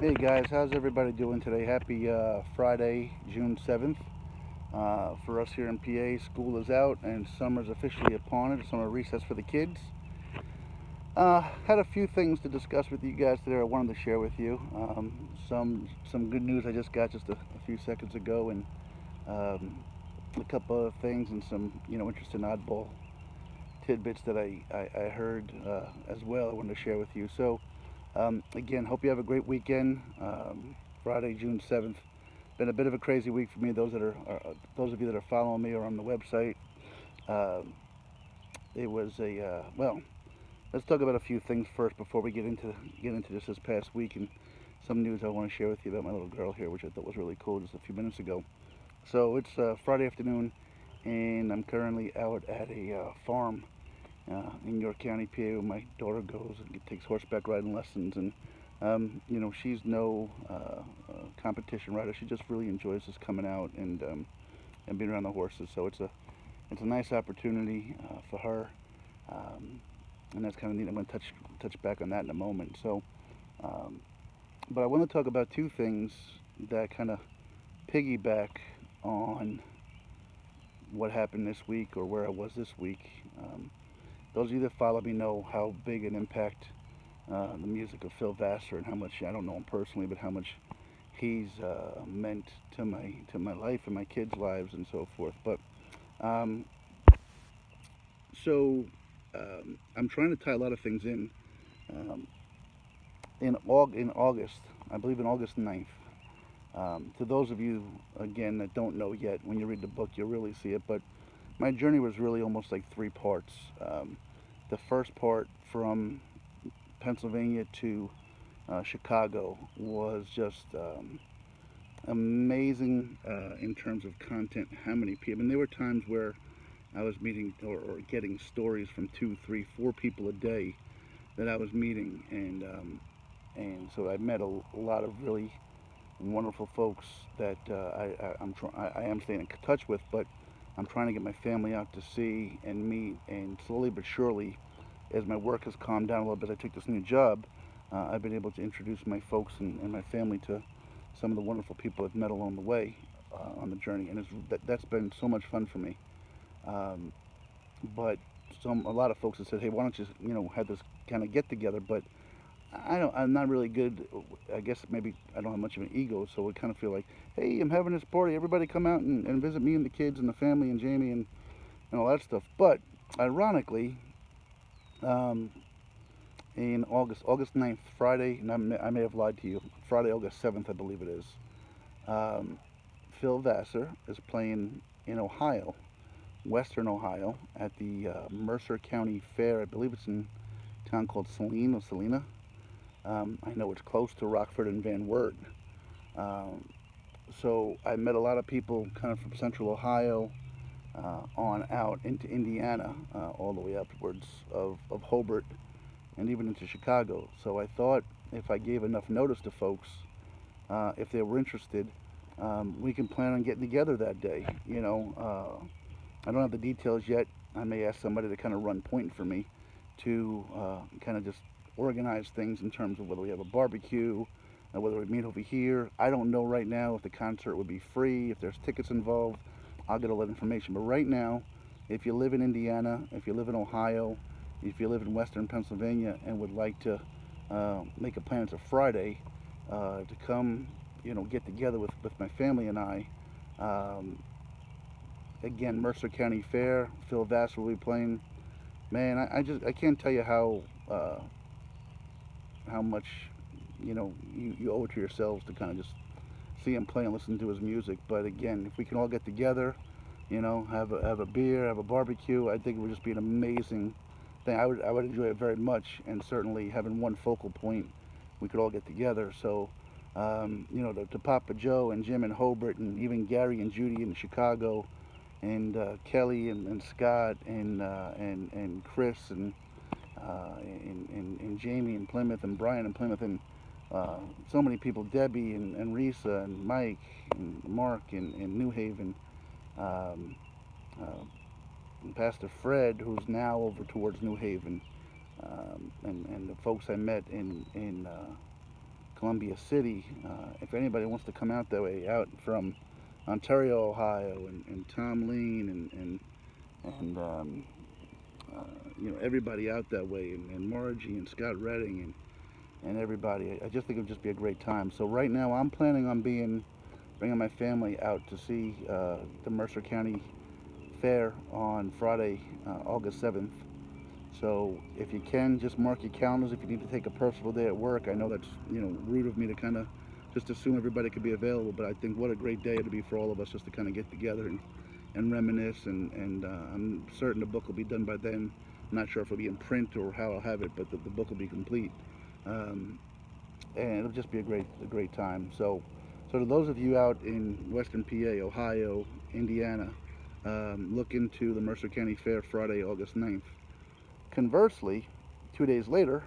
Hey guys, how's everybody doing today? Happy Friday, June 7th. For us here in PA, school is out and summer's officially upon it. Summer recess for the kids. Had a few things to discuss with you guys today. I wanted to share with you. Some good news I just got just a few seconds ago, and a couple of things and some interesting oddball tidbits that I heard as well. I wanted to share with you. So again, hope you have a great weekend. Friday, June 7th. Been a bit of a crazy week for me. Those of you that are following me or on the website, uh, it was a well. Let's talk about a few things first before we get into this past week and some news I want to share with you about my little girl here, which I thought was really cool just a few minutes ago. So it's Friday afternoon, and I'm currently out at a farm in York County, PA, where my daughter goes and takes horseback riding lessons. And she's no competition rider. She just really enjoys just coming out and being around the horses. So it's a nice opportunity for her, um, and that's kind of neat. I'm going to touch back on that in a moment. So, um, but I want to talk about two things that kind of piggyback on what happened this week or where I was this week. Um, those of you that follow me know how big an impact the music of Phil Vassar and how much I don't know him personally, but how much he's meant to my life and my kids' lives and so forth. But um, I'm trying to tie a lot of things in. Um, in August, I believe in August 9th. To those of you again that don't know yet, when you read the book, you'll really see it. But my journey was really almost like three parts. The first part from Pennsylvania to Chicago was just amazing in terms of content. How many people? And there were times where I was meeting or getting stories from two, three, four people a day that I was meeting, and so I met a lot of really wonderful folks that I am staying in touch with, but I'm trying to get my family out to see and meet, and slowly but surely, as my work has calmed down a little bit, I took this new job. I've been able to introduce my folks and my family to some of the wonderful people I've met along the way on the journey, and that's been so much fun for me. Um, but a lot of folks have said, "Hey, why don't you have this kind of get together?" But I'm not really good. I guess maybe I don't have much of an ego, so I kind of feel like, "Hey, I'm having this party. Everybody come out and visit me and the kids and the family and Jamie and all that stuff." But ironically, um, in August 9th, Friday, and I may have lied to you, Friday, August 7th, I believe it is, um, Phil Vassar is playing in Ohio, Western Ohio, at the Mercer County Fair. I believe it's in a town called Saline or Salina. I know it's close to Rockford and Van Wert. Um, so I met a lot of people kind of from Central Ohio on out into Indiana, all the way upwards of Hobart and even into Chicago. So I thought if I gave enough notice to folks, if they were interested, we can plan on getting together that day. I don't have the details yet. I may ask somebody to kind of run point for me to kind of just organize things in terms of whether we have a barbecue, whether we meet over here. I don't know right now if the concert would be free, if there's tickets involved. I'll get all that information. But right now, if you live in Indiana, if you live in Ohio, if you live in Western Pennsylvania and would like to make a plan, it's a Friday, to come, get together with my family and I. Um, Again, Mercer County Fair. Phil Vassar will be playing. Man, I can't tell you how much you owe it to yourselves to kind of just see him play and listen to his music. But again, if we can all get together, have a beer, have a barbecue, I think it would just be an amazing thing. I would enjoy it very much, and certainly having one focal point, we could all get together. So, to Papa Joe and Jim and Hobart, and even Gary and Judy in Chicago, and Kelly and Scott and Chris and Jamie in Plymouth and Brian in Plymouth and so many people, Debbie and Risa and Mike and Mark in New Haven, um, uh, and Pastor Fred, who's now over towards New Haven, and the folks I met in Columbia City. If anybody wants to come out that way, out from Ontario, Ohio, and Tom Lean and everybody out that way, and Margie and Scott Redding and everybody. I just think it would just be a great time. So right now I'm planning on bringing my family out to see the Mercer County Fair on Friday, August 7th. So if you can, just mark your calendars. If you need to take a personal day at work, I know that's rude of me to kind of just assume everybody could be available, but I think what a great day it'll be for all of us just to kind of get together and reminisce. And I'm certain the book will be done by then. I'm not sure if it'll be in print or how I'll have it, but the book will be complete, and it'll just be a great time. So to those of you out in Western PA, Ohio, Indiana, look into the Mercer County Fair Friday, August 9th. Conversely, 2 days later,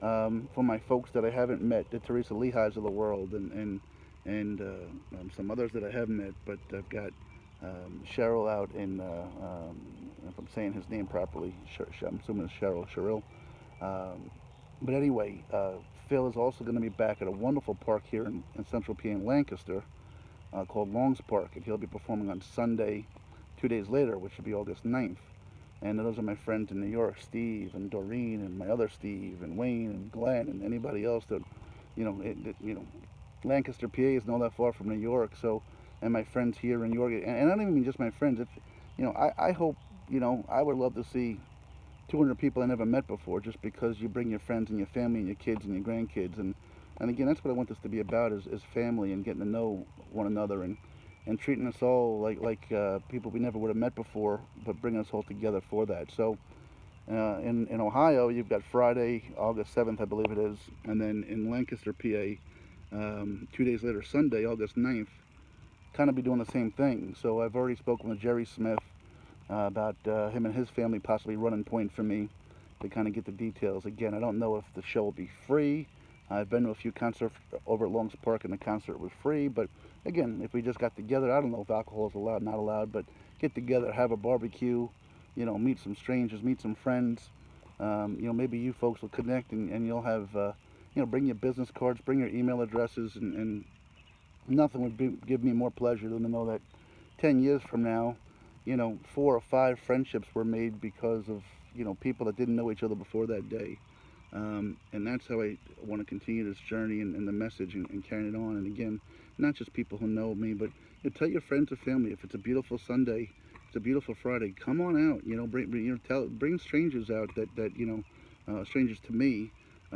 for my folks that I haven't met, the Teresa Lehighs of the world, and some others that I have met, but I've got Cheryl out in, if I'm saying his name properly, I'm assuming it's Cheryl. But anyway, Phil is also going to be back at a wonderful park here in Central PA in Lancaster called Longs Park, and he'll be performing on Sunday, 2 days later, which will be August 9th. And those are my friends in New York, Steve and Doreen and my other Steve and Wayne and Glenn and anybody else that, Lancaster, PA is not that far from New York. So, and my friends here in New York, and I don't even mean just my friends. If, I hope, I would love to see 200 people I never met before, just because you bring your friends and your family and your kids and your grandkids. And again, that's what I want this to be about is family and getting to know one another and treating us all like people we never would have met before, but bringing us all together for that. So in Ohio, you've got Friday, August 7th, I believe it is, and then in Lancaster, PA, 2 days later, Sunday, August 9th, kind of be doing the same thing. So I've already spoken with Jerry Smith about him and his family possibly running point for me to kind of get the details. Again, I don't know if the show will be free. I've been to a few concerts over at Longs Park, and the concert was free. But again, if we just got together, I don't know if alcohol is allowed, not allowed, but get together, have a barbecue, meet some strangers, meet some friends. Maybe you folks will connect, and you'll have, bring your business cards, bring your email addresses, and nothing would give me more pleasure than to know that 10 years from now, 4 or 5 friendships were made because of, people that didn't know each other before that day. And that's how I want to continue this journey and the message and carrying it on. And again, not just people who know me, but tell your friends or family, if it's a beautiful Sunday, it's a beautiful Friday, come on out. Bring strangers out that strangers to me,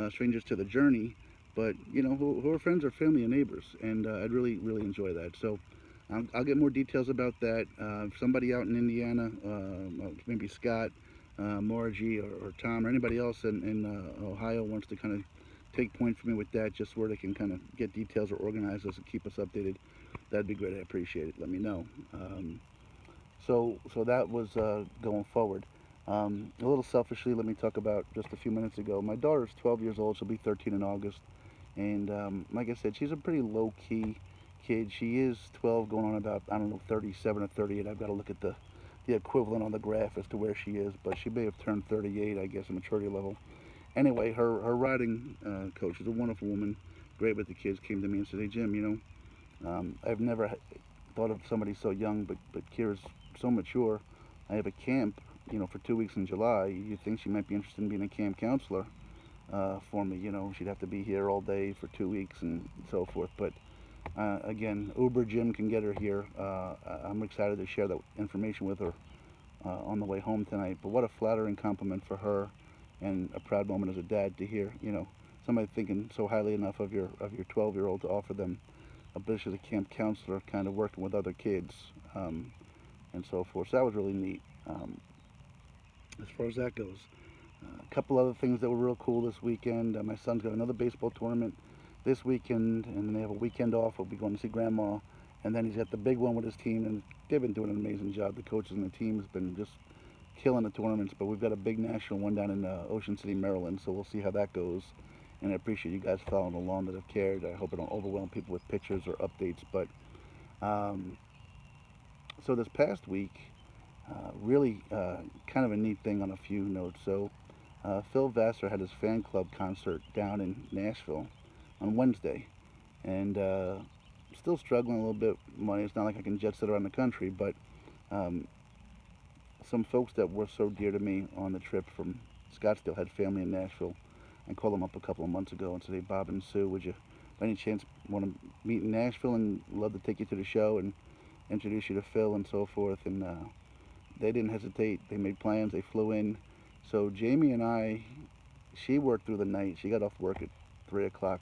strangers to the journey, but who are friends or family and neighbors. And I'd really enjoy that. So I'll get more details about that. Somebody out in Indiana, maybe Scott, Margie or Tom or anybody else in Ohio wants to kind of take point for me with that, just where they can kind of get details or organize us and keep us updated, that'd be great. I appreciate it. Let me know. So that was going forward. A little selfishly, let me talk about just a few minutes ago. My daughter's 12 years old. She'll be 13 in August. And like I said, she's a pretty low-key kid. She is 12 going on about, 37 or 38. I've got to look at the equivalent on the graph as to where she is, but she may have turned 38, I guess, a maturity level. Anyway, her riding coach is a wonderful woman, great with the kids, came to me and said, "Hey Jim, I've never thought of somebody so young, but Kira's so mature. I have a camp, for 2 weeks in July. You think she might be interested in being a camp counselor for me? She'd have to be here all day for 2 weeks and so forth." But again, Uber Jim can get her here. I'm excited to share that information with her on the way home tonight. But what a flattering compliment for her, and a proud moment as a dad to hear, somebody thinking so highly enough of your 12-year-old to offer them a position as a camp counselor, kind of working with other kids and so forth. So that was really neat. As far as that goes, a couple other things that were real cool this weekend. My son's got another baseball tournament this weekend, and then they have a weekend off. We'll be going to see Grandma, and then he's got the big one with his team, and they've been doing an amazing job. The coaches and the team has been just killing the tournaments, but we've got a big national one down in Ocean City, Maryland, so we'll see how that goes. And I appreciate you guys following along that have cared. I hope I don't overwhelm people with pictures or updates, but so this past week, really kind of a neat thing on a few notes. So Phil Vassar had his fan club concert down in Nashville on Wednesday, and still struggling a little bit with money. It's not like I can jet set around the country, but um, some folks that were so dear to me on the trip from Scottsdale had family in Nashville. I called them up a couple of months ago and said, "Hey, Bob and Sue, would you, by any chance, want to meet in Nashville? And love to take you to the show and introduce you to Phil and so forth." And they didn't hesitate. They made plans. They flew in. So Jamie and I, she worked through the night. She got off work at 3 o'clock,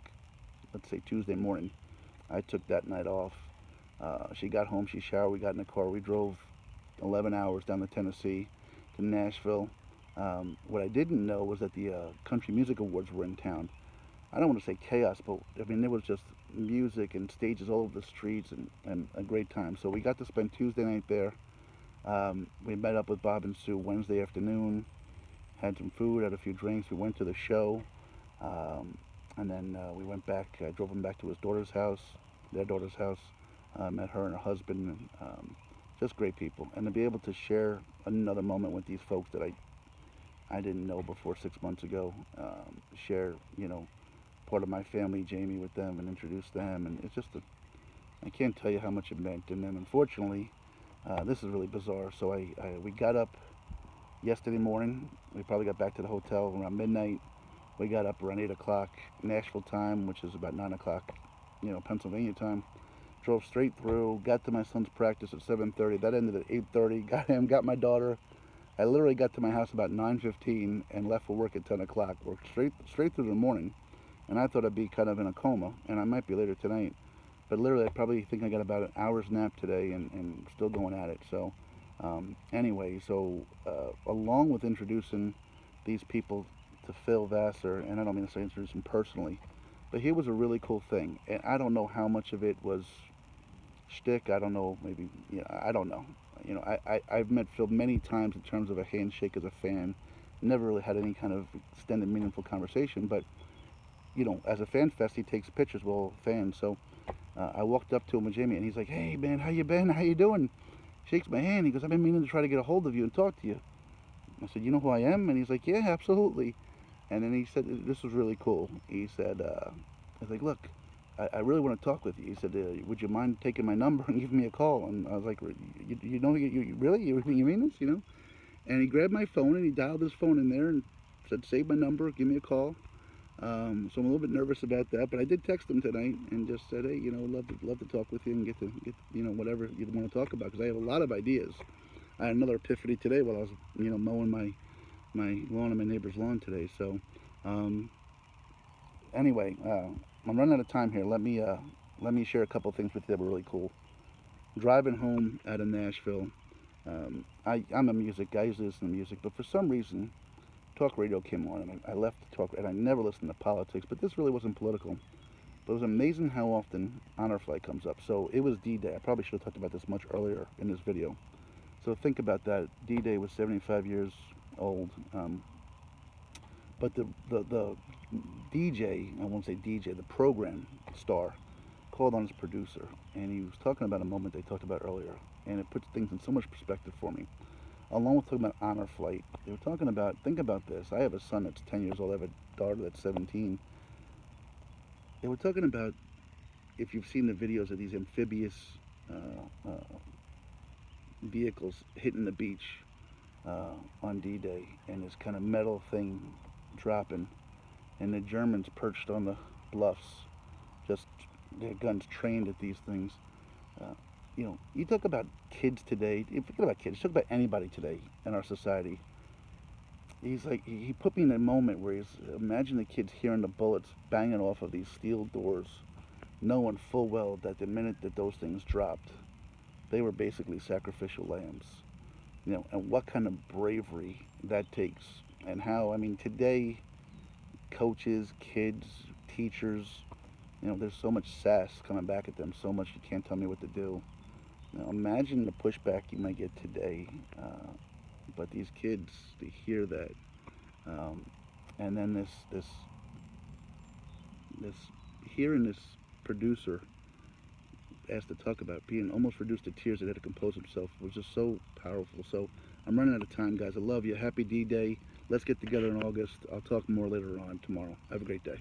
let's say Tuesday morning. I took that night off. She got home. She showered. We got in the car. We drove 11 hours down to Tennessee to Nashville. What I didn't know was that the Country Music Awards were in town. I don't want to say chaos, but I mean, there was just music and stages all over the streets and a great time. So we got to spend Tuesday night there. We met up with Bob and Sue Wednesday afternoon, had some food, had a few drinks. We went to the show, and then we went back. I drove him back to his daughter's house, their daughter's house. Met her and her husband, and just great people. And to be able to share another moment with these folks that I didn't know before 6 months ago, share, part of my family, Jamie, with them and introduce them. And it's just, I can't tell you how much it meant. And then unfortunately, this is really bizarre. So we got up yesterday morning. We probably got back to the hotel around midnight. We got up around 8 o'clock Nashville time, which is about 9 o'clock, Pennsylvania time. Drove straight through, got to my son's practice at 7:30. That ended at 8:30. Got him, got my daughter. I literally got to my house about 9:15 and left for work at 10 o'clock. Worked straight through the morning. And I thought I'd be kind of in a coma, and I might be later tonight. But literally, I probably think I got about an hour's nap today and still going at it. So anyway, along with introducing these people to Phil Vassar, and I don't mean to say introduce him personally, but here was a really cool thing. And I don't know how much of it was shtick. I don't know, maybe, I don't know. I've met Phil many times in terms of a handshake as a fan. Never really had any kind of extended, meaningful conversation, but, as a fan fest, he takes pictures with all fans. So I walked up to him with Jamie, and he's like, "Hey, man, how you been? How you doing?" Shakes my hand. He goes, "I've been meaning to try to get a hold of you and talk to you." I said, "You know who I am?" And he's like, "Yeah, absolutely." And then he said, this was really cool. He said, I was like, "Look, I really want to talk with you." He said, "Would you mind taking my number and giving me a call?" And I was like, you really? You mean this, And he grabbed my phone and he dialed his phone in there and said, "Save my number, give me a call." So I'm a little bit nervous about that, but I did text him tonight and just said, "Hey, love to talk with you and get whatever you want to talk about, because I have a lot of ideas." I had another epiphany today while I was, mowing my lawn and my neighbor's lawn today. So anyway, I'm running out of time here. Let me share a couple things with you that were really cool. Driving home out of Nashville, I'm a music guy. I usually listen to music, but for some reason, talk radio came on, and I left the talk, and I never listened to politics. But this really wasn't political. But it was amazing how often Honor Flight comes up. So it was DDay. I probably should have talked about this much earlier in this video. So think about that. DDay was 75 years old. But the DJ, I won't say DJ, the program star, called on his producer, and he was talking about a moment they talked about earlier, and it puts things in so much perspective for me. Along with talking about Honor Flight, they were talking about, think about this, I have a son that's 10 years old, I have a daughter that's 17. They were talking about, if you've seen the videos of these amphibious vehicles hitting the beach on D-Day, and this kind of metal thing dropping, and the Germans perched on the bluffs, just their guns trained at these things. You talk about kids today, you forget about kids, talk about anybody today in our society. He's like, he put me in a moment where imagine the kids hearing the bullets banging off of these steel doors, knowing full well that the minute that those things dropped, they were basically sacrificial lambs. And what kind of bravery that takes, and how, today, coaches, kids, teachers, there's so much sass coming back at them, so much you can't tell me what to do. Now imagine the pushback you might get today, but these kids, to hear that, and then this hearing this producer asked to talk about being almost reduced to tears and had to compose himself was just so powerful. So I'm running out of time, guys. I love you. Happy D-Day. Let's get together in August. I'll talk more later on tomorrow. Have a great day.